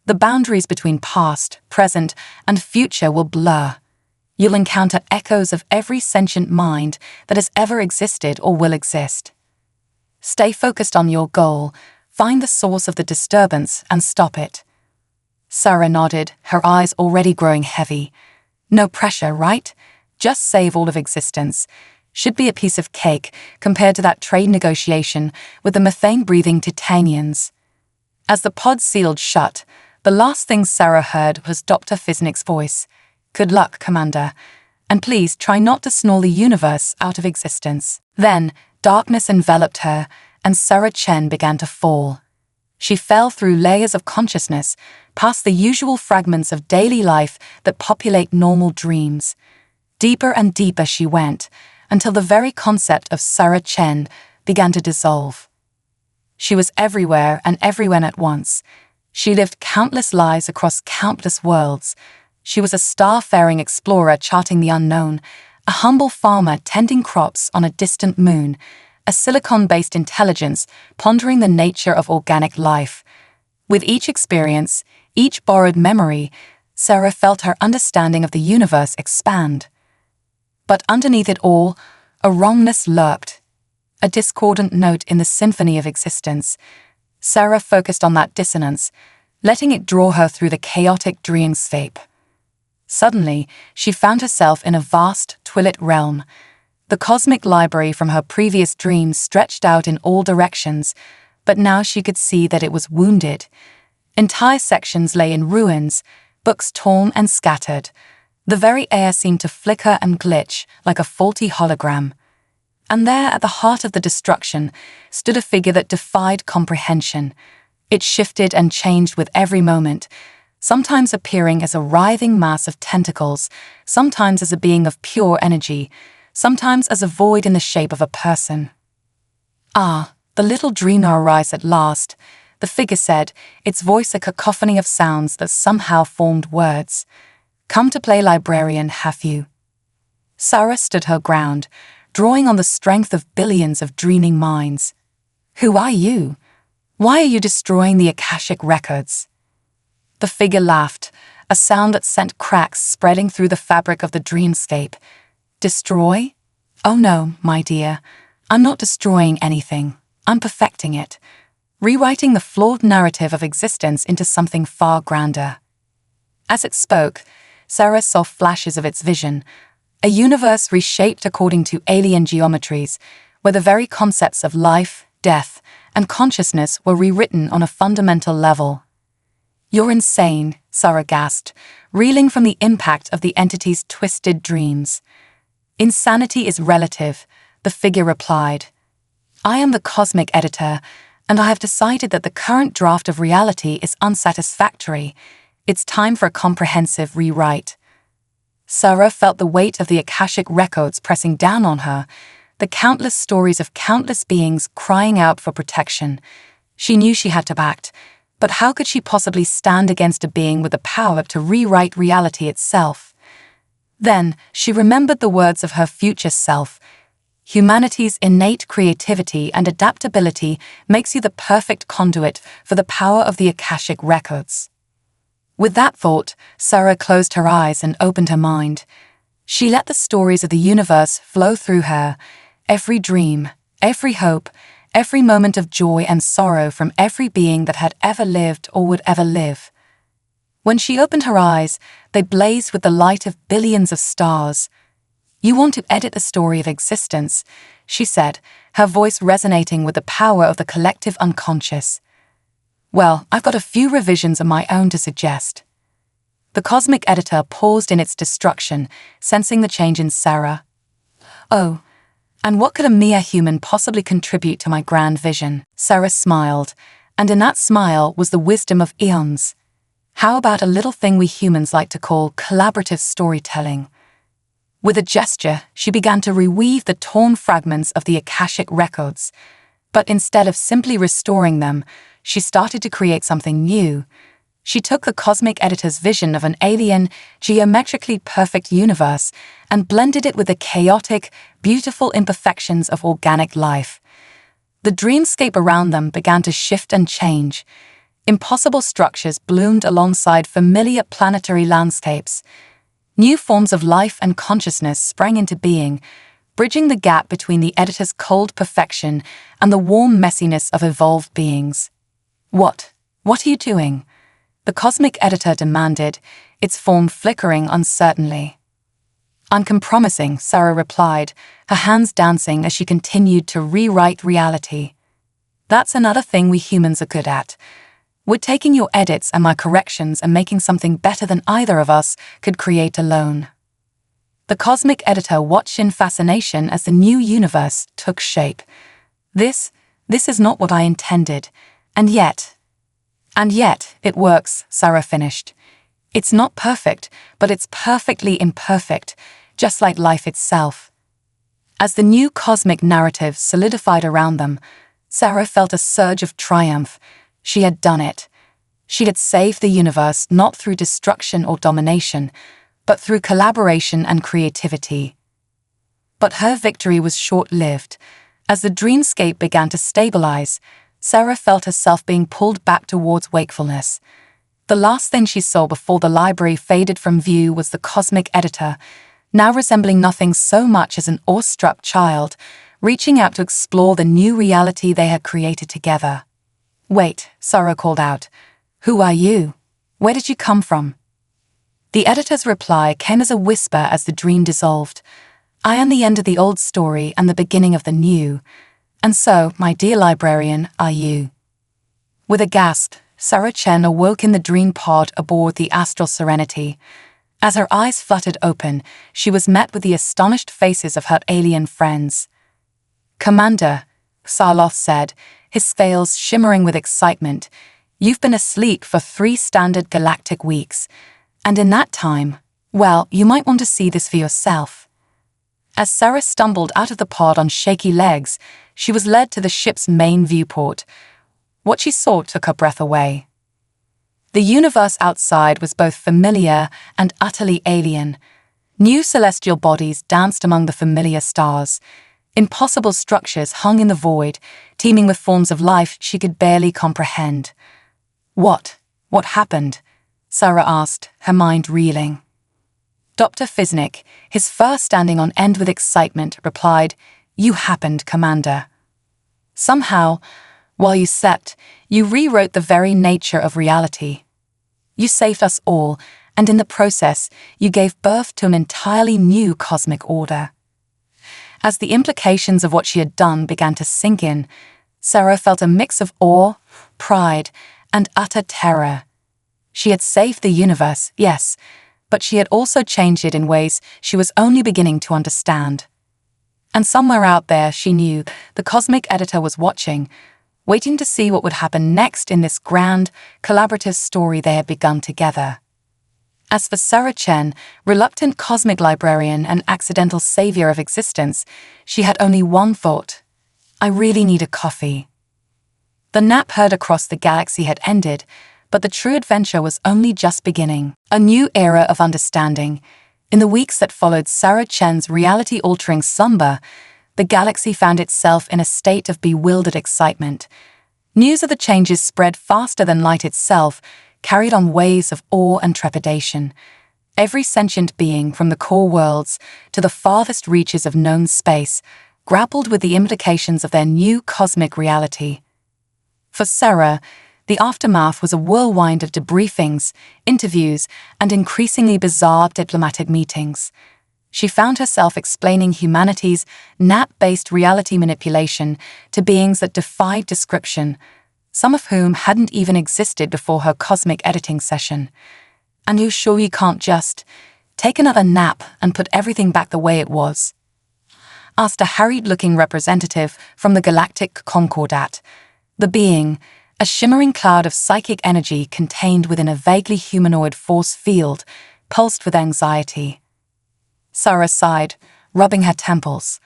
The boundaries between past, present, and future will blur. You'll encounter echoes of every sentient mind that has ever existed or will exist. Stay focused on your goal, find the source of the disturbance, and stop it." Sarah nodded, her eyes already growing heavy. "No pressure, right? Just save all of existence. Should be a piece of cake compared to that trade negotiation with the methane-breathing Titanians." As the pod sealed shut, the last thing Sarah heard was Dr. Fisnik's voice. "Good luck, Commander. And please try not to snore the universe out of existence." Then, darkness enveloped her, and Sarah Chen began to fall. She fell through layers of consciousness, past the usual fragments of daily life that populate normal dreams. Deeper and deeper she went, until the very concept of Sarah Chen began to dissolve. She was everywhere and everywhere at once. She lived countless lives across countless worlds. She was a star-faring explorer charting the unknown, a humble farmer tending crops on a distant moon, a silicon-based intelligence pondering the nature of organic life. With each experience, each borrowed memory, Sarah felt her understanding of the universe expand. But underneath it all, a wrongness lurked, a discordant note in the symphony of existence. Sarah focused on that dissonance, letting it draw her through the chaotic dreamscape. Suddenly, she found herself in a vast, twilit realm. The cosmic library from her previous dreams stretched out in all directions, but now she could see that it was wounded. Entire sections lay in ruins, books torn and scattered. The very air seemed to flicker and glitch like a faulty hologram. And there, at the heart of the destruction, stood a figure that defied comprehension. It shifted and changed with every moment, sometimes appearing as a writhing mass of tentacles, sometimes as a being of pure energy, sometimes as a void in the shape of a person. "Ah, the little dreamer arrives at last," the figure said, its voice a cacophony of sounds that somehow formed words. "Come to play librarian, have you?" Sarah stood her ground, drawing on the strength of billions of dreaming minds. "Who are you? Why are you destroying the Akashic records?" The figure laughed, a sound that sent cracks spreading through the fabric of the dreamscape. "Destroy? Oh no, my dear. I'm not destroying anything. I'm perfecting it. rewriting the flawed narrative of existence into something far grander. As it spoke, Sarah saw flashes of its vision, a universe reshaped according to alien geometries, where the very concepts of life, death, and consciousness were rewritten on a fundamental level. "You're insane," Sarah gasped, reeling from the impact of the entity's twisted dreams. "Insanity is relative," the figure replied. "I am the cosmic editor, and I have decided that the current draft of reality is unsatisfactory. It's time for a comprehensive rewrite." Sarah felt the weight of the Akashic records pressing down on her, the countless stories of countless beings crying out for protection. She knew she had to act, but how could she possibly stand against a being with the power to rewrite reality itself? Then she remembered the words of her future self. "Humanity's innate creativity and adaptability makes you the perfect conduit for the power of the Akashic records." With that thought, Sarah closed her eyes and opened her mind. She let the stories of the universe flow through her, every dream, every hope, every moment of joy and sorrow from every being that had ever lived or would ever live. When she opened her eyes, they blazed with the light of billions of stars. "You want to edit the story of existence," she said, her voice resonating with the power of the collective unconscious. "Well, I've got a few revisions of my own to suggest." The cosmic editor paused in its destruction, sensing the change in Sarah. "Oh, and what could a mere human possibly contribute to my grand vision?" Sarah smiled, and in that smile was the wisdom of eons. "How about a little thing we humans like to call collaborative storytelling?" With a gesture, she began to reweave the torn fragments of the Akashic records. But instead of simply restoring them, she started to create something new. She took the cosmic editor's vision of an alien, geometrically perfect universe and blended it with the chaotic, beautiful imperfections of organic life. The dreamscape around them began to shift and change. Impossible structures bloomed alongside familiar planetary landscapes. New forms of life and consciousness sprang into being, bridging the gap between the editor's cold perfection and the warm messiness of evolved beings. What are you doing?" the cosmic editor demanded, its form flickering uncertainly. "I'm compromising," Sarah replied, her hands dancing as she continued to rewrite reality. "That's another thing we humans are good at. We're taking your edits and my corrections and making something better than either of us could create alone." The cosmic editor watched in fascination as the new universe took shape. This is not what I intended, and yet it works," Sarah finished. "It's not perfect, but it's perfectly imperfect, just like life itself." As the new cosmic narrative solidified around them, Sarah felt a surge of triumph. She had done it. She had saved the universe not through destruction or domination, but through collaboration and creativity. But her victory was short-lived. As the dreamscape began to stabilize, Sarah felt herself being pulled back towards wakefulness. The last thing she saw before the library faded from view was the cosmic editor, now resembling nothing so much as an awestruck child, reaching out to explore the new reality they had created together. "Wait," Sarah called out. "Who are you? Where did you come from?" The editor's reply came as a whisper as the dream dissolved. "I am the end of the old story and the beginning of the new. And so, my dear librarian, are you." With a gasp, Sarah Chen awoke in the dream pod aboard the Astral Serenity. As her eyes fluttered open, she was met with the astonished faces of her alien friends. "Commander," Sarloth said, his scales shimmering with excitement, "you've been asleep for 3 standard galactic weeks. And in that time, well, you might want to see this for yourself." As Sarah stumbled out of the pod on shaky legs, she was led to the ship's main viewport. What she saw took her breath away. The universe outside was both familiar and utterly alien. New celestial bodies danced among the familiar stars. Impossible structures hung in the void, teeming with forms of life she could barely comprehend. What happened?" Sarah asked, her mind reeling. Dr. Fisnik, his fur standing on end with excitement, replied, "You happened, Commander." Somehow, While you slept, you rewrote the very nature of reality. You saved us all, and in the process, you gave birth to an entirely new cosmic order. As the implications of what she had done began to sink in, Sarah felt a mix of awe, pride, and utter terror. She had saved the universe, yes, but she had also changed it in ways she was only beginning to understand. And somewhere out there, she knew the cosmic editor was watching, waiting to see what would happen next in this grand, collaborative story they had begun together. As for Sarah Chen, reluctant cosmic librarian and accidental savior of existence, she had only one thought: I really need a coffee. The nap heard across the galaxy had ended, but the true adventure was only just beginning. A new era of understanding. In the weeks that followed Sarah Chen's reality-altering slumber, the galaxy found itself in a state of bewildered excitement. News of the changes spread faster than light itself, carried on waves of awe and trepidation. Every sentient being, from the core worlds to the farthest reaches of known space, grappled with the implications of their new cosmic reality. For Sarah, the aftermath was a whirlwind of debriefings, interviews, and increasingly bizarre diplomatic meetings. She found herself explaining humanity's nap-based reality manipulation to beings that defied description, some of whom hadn't even existed before her cosmic editing session. And you sure you can't just take another nap and put everything back the way it was? Asked a harried-looking representative from the galactic Concordat. The being, a shimmering cloud of psychic energy contained within a vaguely humanoid force field, pulsed with anxiety. Sarah sighed, rubbing her temples.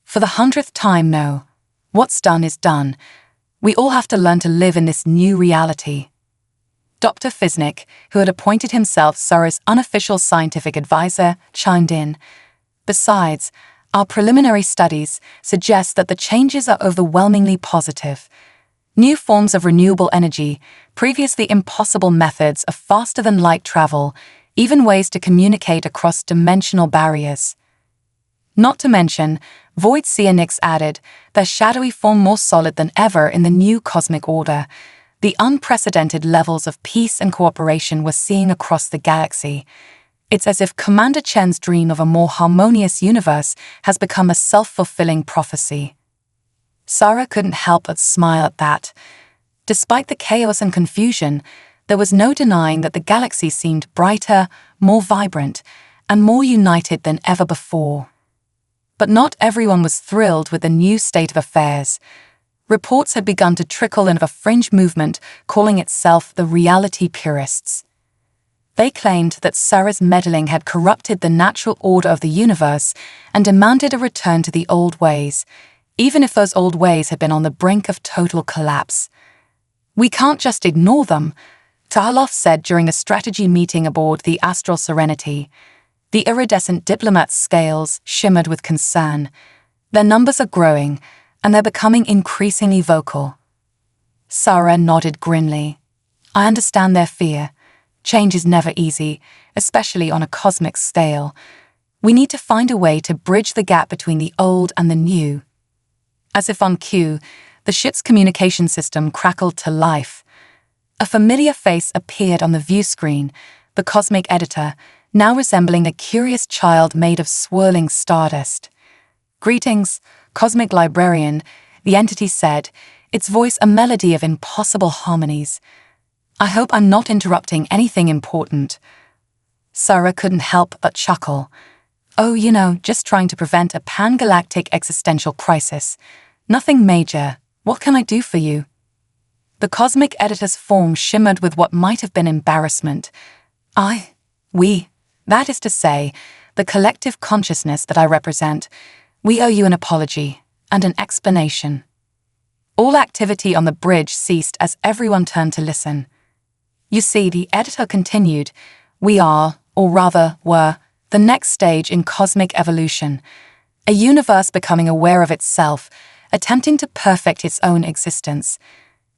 For the 100th time, no. What's done is done. We all have to learn to live in this new reality. Dr. Fisnick, who had appointed himself Sarah's unofficial scientific advisor, chimed in. Besides, our preliminary studies suggest that the changes are overwhelmingly positive. New forms of renewable energy, previously impossible methods of faster-than-light travel, even ways to communicate across dimensional barriers. Not to mention, Void Seonix added, their shadowy form more solid than ever in the new cosmic order. The unprecedented levels of peace and cooperation we're seeing across the galaxy. It's as if Commander Chen's dream of a more harmonious universe has become a self-fulfilling prophecy. Sarah couldn't help but smile at that. Despite the chaos and confusion, there was no denying that the galaxy seemed brighter, more vibrant, and more united than ever before. But not everyone was thrilled with the new state of affairs. Reports had begun to trickle in of a fringe movement calling itself the reality purists. They claimed that Sarah's meddling had corrupted the natural order of the universe and demanded a return to the old ways, even if those old ways had been on the brink of total collapse. We can't just ignore them, Tarloff said during a strategy meeting aboard the Astral Serenity. The iridescent diplomat's scales shimmered with concern. Their numbers are growing, and they're becoming increasingly vocal. Sarah nodded grimly. I understand their fear. Change is never easy, especially on a cosmic scale. We need to find a way to bridge the gap between the old and the new. As if on cue, the ship's communication system crackled to life. A familiar face appeared on the view screen, the cosmic editor, now resembling a curious child made of swirling stardust. Greetings, cosmic librarian, the entity said, its voice a melody of impossible harmonies. I hope I'm not interrupting anything important. Sarah couldn't help but chuckle. Oh, just trying to prevent a pan-galactic existential crisis. Nothing major. What can I do for you? The cosmic editor's form shimmered with what might have been embarrassment. We, that is to say, the collective consciousness that I represent, we owe you an apology and an explanation. All activity on the bridge ceased as everyone turned to listen. You see, the editor continued, we are, or rather were, the next stage in cosmic evolution, a universe becoming aware of itself, attempting to perfect its own existence.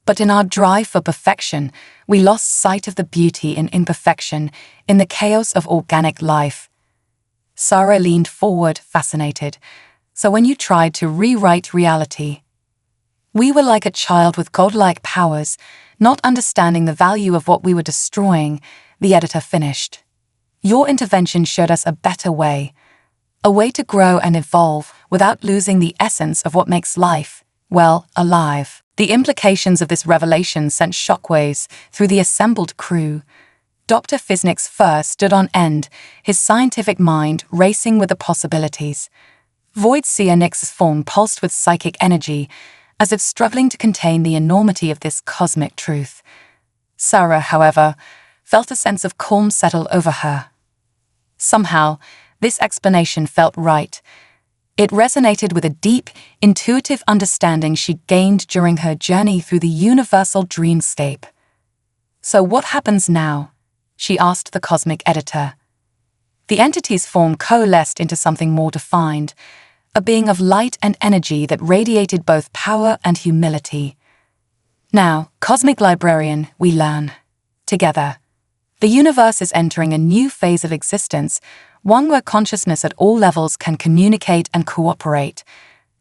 But in our drive for perfection, we lost sight of the beauty in imperfection, in the chaos of organic life. Sarah leaned forward, fascinated. So when you tried to rewrite reality, We were like a child with godlike powers, not understanding the value of what we were destroying, the editor finished. Your intervention showed us a better way. A way to grow and evolve without losing the essence of what makes life, well, alive. The implications of this revelation sent shockwaves through the assembled crew. Dr. Fiznik's fur stood on end, his scientific mind racing with the possibilities. Void-Seer Nix's form pulsed with psychic energy, as if struggling to contain the enormity of this cosmic truth. Sarah, however, felt a sense of calm settle over her. Somehow, this explanation felt right. It resonated with a deep, intuitive understanding she gained during her journey through the universal dreamscape. So what happens now? She asked the cosmic editor. The entity's form coalesced into something more defined, a being of light and energy that radiated both power and humility. Now, cosmic librarian, we learn. Together. The universe is entering a new phase of existence, one where consciousness at all levels can communicate and cooperate.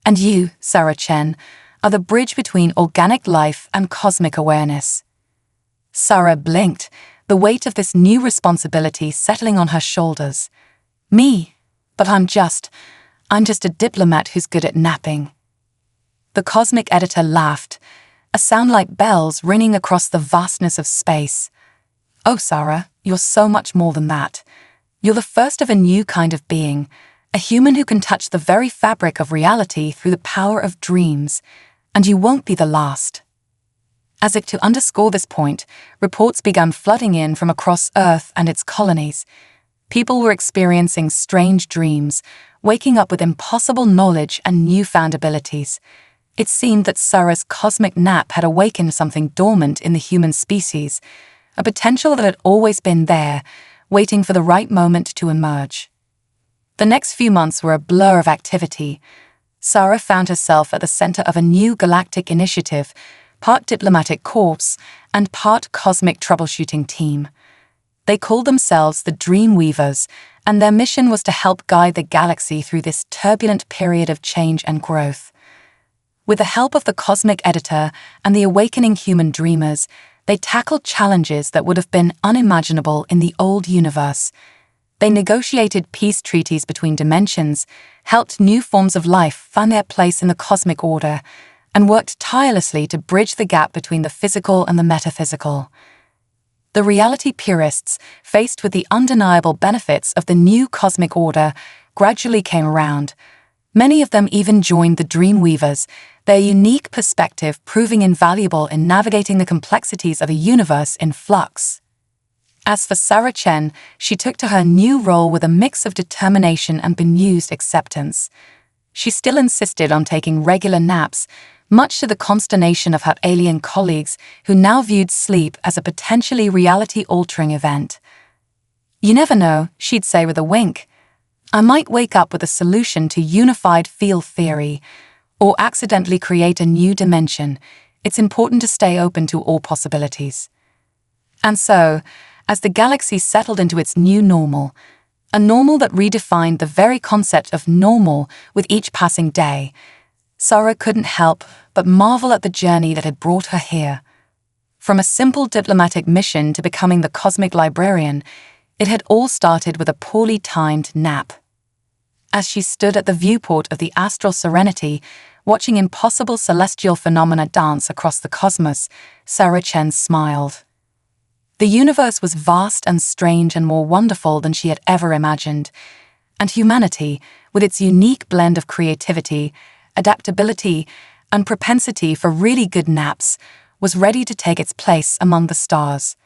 And you, Sarah Chen, are the bridge between organic life and cosmic awareness. Sarah blinked, the weight of this new responsibility settling on her shoulders. Me? But I'm just a diplomat who's good at napping. The cosmic editor laughed, a sound like bells ringing across the vastness of space. Oh, Sarah, you're so much more than that. You're the first of a new kind of being, a human who can touch the very fabric of reality through the power of dreams, and you won't be the last. As if to underscore this point, reports began flooding in from across Earth and its colonies. People were experiencing strange dreams, waking up with impossible knowledge and newfound abilities. It seemed that Sarah's cosmic nap had awakened something dormant in the human species, a potential that had always been there, waiting for the right moment to emerge. The next few months were a blur of activity. Sarah found herself at the center of a new galactic initiative, part diplomatic corps and part cosmic troubleshooting team. They called themselves the Dreamweavers, and their mission was to help guide the galaxy through this turbulent period of change and growth. With the help of the cosmic editor and the awakening human dreamers, they tackled challenges that would have been unimaginable in the old universe. They negotiated peace treaties between dimensions, helped new forms of life find their place in the cosmic order, and worked tirelessly to bridge the gap between the physical and the metaphysical. The reality purists, faced with the undeniable benefits of the new cosmic order, gradually came around. Many of them even joined the Dreamweavers, their unique perspective proving invaluable in navigating the complexities of a universe in flux. As for Sarah Chen, she took to her new role with a mix of determination and bemused acceptance. She still insisted on taking regular naps, much to the consternation of her alien colleagues who now viewed sleep as a potentially reality-altering event. You never know, she'd say with a wink. I might wake up with a solution to unified field theory, or accidentally create a new dimension. It's important to stay open to all possibilities. And so, as the galaxy settled into its new normal, a normal that redefined the very concept of normal with each passing day, Sarah couldn't help but marvel at the journey that had brought her here. From a simple diplomatic mission to becoming the cosmic librarian, it had all started with a poorly timed nap. As she stood at the viewport of the astral serenity, watching impossible celestial phenomena dance across the cosmos, Sarah Chen smiled. The universe was vast and strange and more wonderful than she had ever imagined, and humanity, with its unique blend of creativity, adaptability, and propensity for really good naps, was ready to take its place among the stars.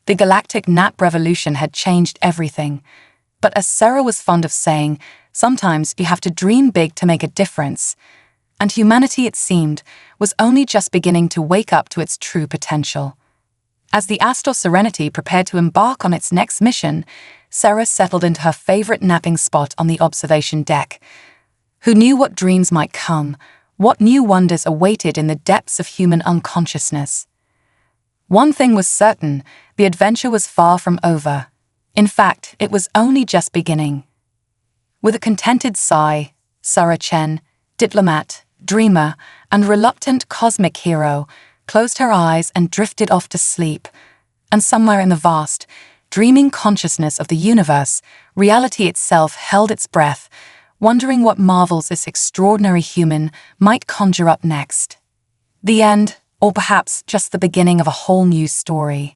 The galactic nap revolution had changed everything, but as Sarah was fond of saying, sometimes you have to dream big to make a difference, and humanity, it seemed, was only just beginning to wake up to its true potential. As the astral serenity prepared to embark on its next mission, Sarah settled into her favorite napping spot on the observation deck. Who knew what dreams might come, what new wonders awaited in the depths of human unconsciousness? One thing was certain, the adventure was far from over. In fact, it was only just beginning. With a contented sigh, Sarah Chen, diplomat, dreamer, and reluctant cosmic hero, closed her eyes and drifted off to sleep. And somewhere in the vast, dreaming consciousness of the universe, reality itself held its breath, wondering what marvels this extraordinary human might conjure up next. The end, or perhaps just the beginning of a whole new story.